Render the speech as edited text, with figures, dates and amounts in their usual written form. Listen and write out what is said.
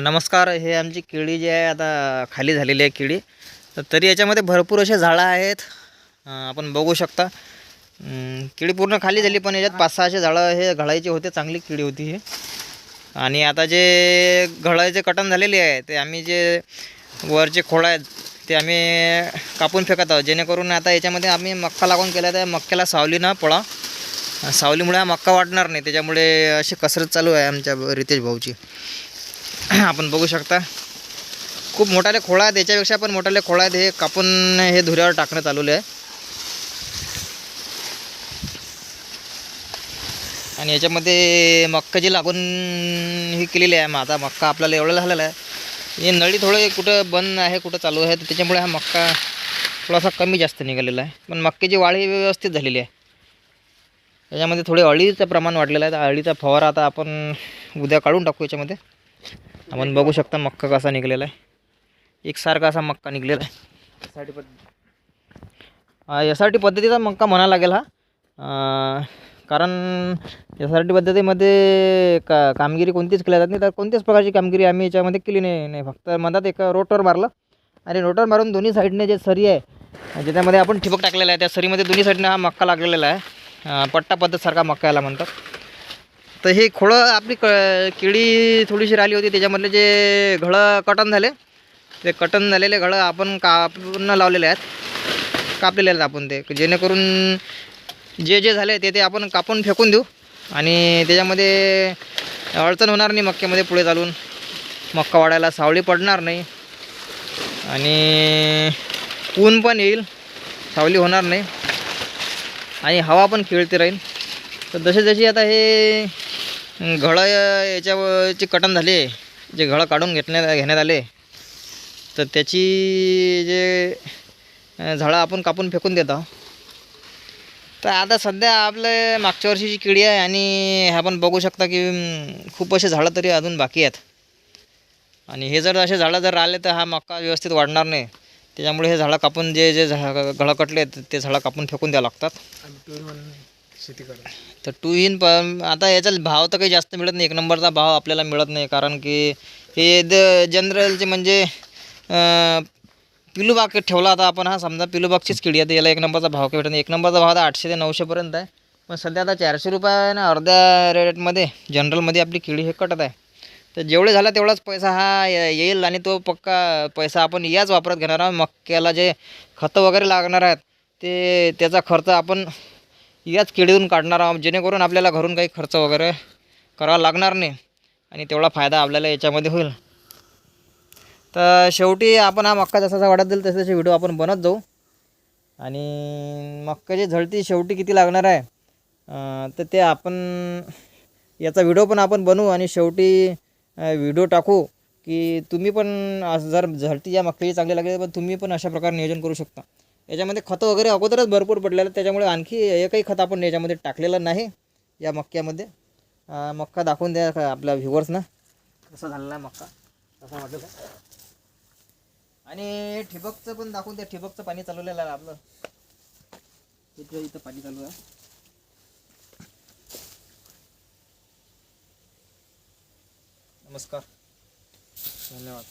नमस्कार. हे आमची केळी जी आहे आता खाली झालेली आहे केळी. तर तरी याच्यामध्ये भरपूर असे झाडं आहेत. आपण बघू शकता. केळी पूर्ण खाली झाली, पण याच्यात 5-6 झाडं हे घडायचे होते. चांगली केळी होती ही. आणि आता जे घडायचे कटन झालेले आहे ते आम्ही जे वरचे खोड आहेत ते आम्ही कापून फेकत आहोत, जेणेकरून आता याच्यामध्ये आम्ही मक्का लागून केला तर मक्क्याला सावली न पडा. सावलीमुळे हा मक्का वाढणार नाही, त्याच्यामुळे अशी कसरत चालू आहे आमच्या रितेश भाऊची. आपण बघू शकता खूप मोठाले खोळा आहेत, याच्यापेक्षा पण मोठाले खोळा आहेत. हे कापून हे धुऱ्यावर टाकणं चालवलं आहे. आणि याच्यामध्ये मक्का जी लागून ही केलेली आहे. मग आता मक्का आपल्याला एवढं झालेला आहे. हे नळी थोडं कुठं बंद आहे कुठं चालू आहे, तर त्याच्यामुळे हा मक्का थोडासा कमी जास्त निघालेला आहे. पण मक्क्याची वाढ ही व्यवस्थित झालेली आहे. याच्यामध्ये थोडे अळीचं प्रमाण वाढलेलं आहे. तर अळीचा फवारा आता आपण उद्या काढून टाकू. याच्यामध्ये आपण बघू शकता मक्का कसा निघालेला आहे. एकसारखा असा मक्का निघलेला आहे. SRT पद्धतीचा मक्का म्हणा लागेल हा. कारण SRT पद्धतीमध्ये कामगिरी कोणतीच केली जात नाही. तर कोणत्याच प्रकारची कामगिरी आम्ही याच्यामध्ये केली नाही. फक्त मधात एक रोटर मारलं आणि रोटर मारून दोन्ही साईडने जे सरी आहे ज्याच्यामध्ये आपण ठिबक टाकलेला आहे, त्या सरीमध्ये दोन्ही साईडने हा मक्का लागलेला आहे. पट्टा पद्धतसारखा मक्का याला म्हणतात. तर हे खोळं आपली केळी थोडीशी राहिली होती, त्याच्यामधले जे घडं कटन झाले, ते कटन झालेले घडं आपण कापून लावलेले आहेत, कापलेले आहेत आपण ते, जेणेकरून जे जे झाले ते आपण कापून फेकून देऊ. आणि त्याच्यामध्ये अडचण होणार नाही मक्क्यामध्ये पुढे चालून. मक्का वाढायला सावली पडणार नाही आणि ऊन पण येईल, सावली होणार नाही आणि हवा पण खेळते राहील. तर जसे जशी आता हे घडं याच्यावरचे कटन झाले, जे घडं काढून घेण्यात आले, तर त्याची जे झाडं आपण कापून फेकून देत आहोत. तर आता सध्या आपलं मागच्या वर्षीची केळी आहे आणि आपण बघू शकता की खूप असे झाडं तरी अजून बाकी आहेत. आणि हे जर असे झाडं जर राहिले तर हा मक्का व्यवस्थित वाढणार नाही. त्याच्यामुळे हे झाडं कापून जे जे घडं कटले ते झाडं कापून फेकून द्यावं लागतात. शेती करतो तर 2 इन पण आता याचा भाव तर काही जास्त मिळत नाही. 1 नंबरचा भाव आपल्याला मिळत नाही, कारण की हे जनरलचे म्हणजे पिलूबाग ठेवला आता आपण. हा समजा पिलूबागचीच केळी आहे, याला 1 नंबरचा भाव काही भेटत नाही. 1 नंबरचा भाव आता 800 ते 900 आहे. पण सध्या आता 400 रुपये अर्ध्या रेटमध्ये जनरलमध्ये आपली केळी हे कटत आहे. तर जेवढे झाला तेवढाच पैसा हा येईल आणि तो पक्का पैसा आपण याच वापरात घेणार आहोत. मक्याला जे खतं वगैरे लागणार आहेत त्याचा खर्च आपण याच केळीतून काढणार आहोत, जेणेकरून आपल्याला घरून काही खर्च वगैरे करावा लागणार नाही आणि तेवढा फायदा आपल्याला याच्यामध्ये होईल. तर शेवटी आपण हा मक्का जसा वाढत जाईल तसे तसे व्हिडिओ आपण बनत जाऊ. आणि मक्काची झळती शेवटी किती लागणार आहे तर ते आपण याचा व्हिडिओ पण आपण बनवू आणि शेवटी व्हिडिओ टाकू की तुम्ही पण जर झळती या मक्काची चांगली लागली पण तुम्ही पण अशा प्रकारे नियोजन करू शकता. याच्यामध्ये खतं वगैरे अगोदरच भरपूर पडलेलं, त्याच्यामुळे आणखी एकही खत आपण याच्यामध्ये टाकलेलं नाही या मक्क्यामध्ये. मक्का दाखवून द्या आपल्या व्ह्युअर्सना कसा झालेला आहे मक्का, कसा वाटलं. आणि ठिबकचं पण दाखवून द्या. ठिबकचं पाणी चालवलेलं आहे आपलं, इथं पाणी चालू आहे. नमस्कार, धन्यवाद.